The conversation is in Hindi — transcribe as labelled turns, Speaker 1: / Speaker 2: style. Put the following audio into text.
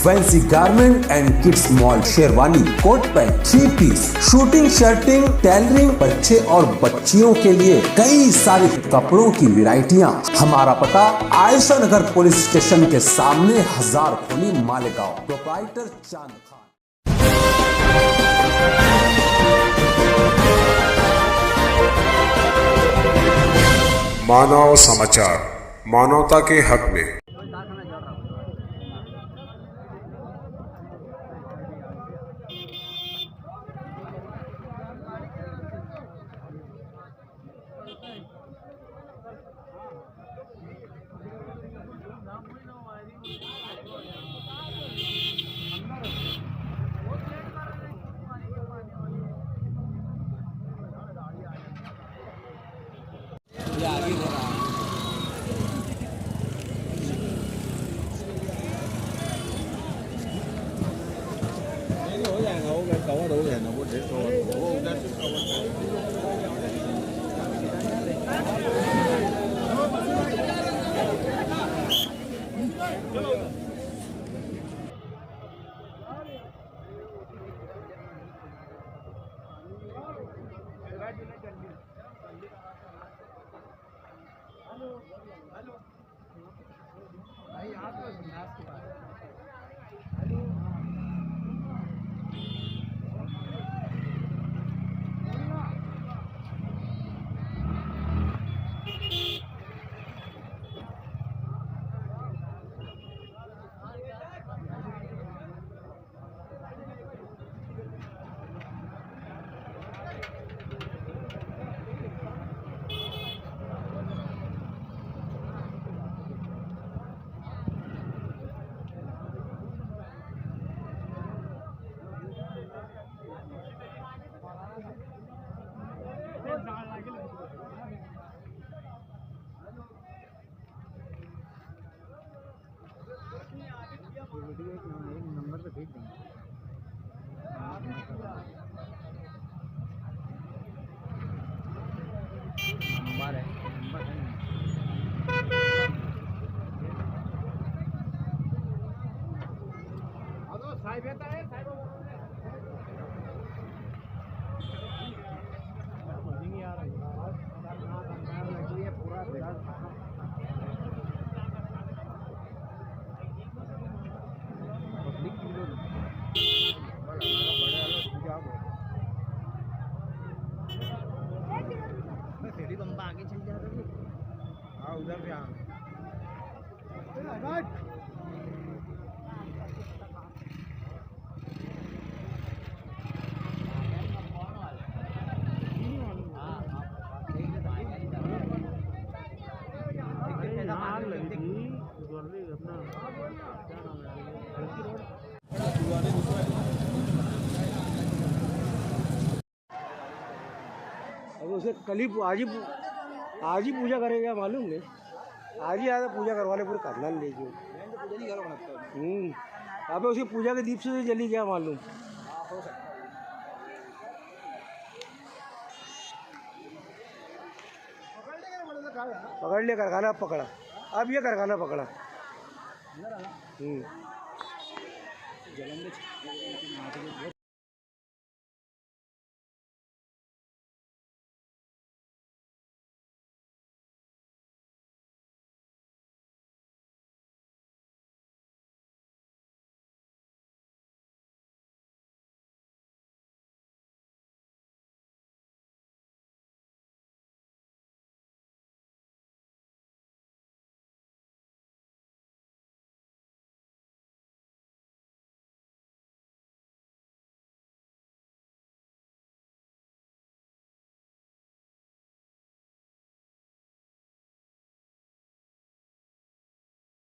Speaker 1: Fancy garment and kids mall, sherwani, coat pant, 3 piece, suiting, shirting, tailoring, बच्चे और बच्चियों के लिए कई सारे कपड़ों की वैरायटियां। हमारा पता आयशा नगर पुलिस स्टेशन के सामने, हजार खोली, मालेगांव। प्रोप्राइटर चांद खान।
Speaker 2: मानव समाचार, मानवता के हक में।
Speaker 3: नंबर पे भेज देंगे। नंबर है, नंबर है। हेलो साहिब है साहिब नहीं आ रही है पूरा सीढ़ी बम्बा आगे चल जा रही। हाँ उधर से अब उसे कल ही आज ही पूजा करेगा मालूम नहीं। आज ही आया पूजा करवाने पूरे खानदान ले जो। अबे उसी पूजा के दीप से जली गया मालूम। पकड़ लिया कारखाना पकड़ा। अब ये कारखाना पकड़ा।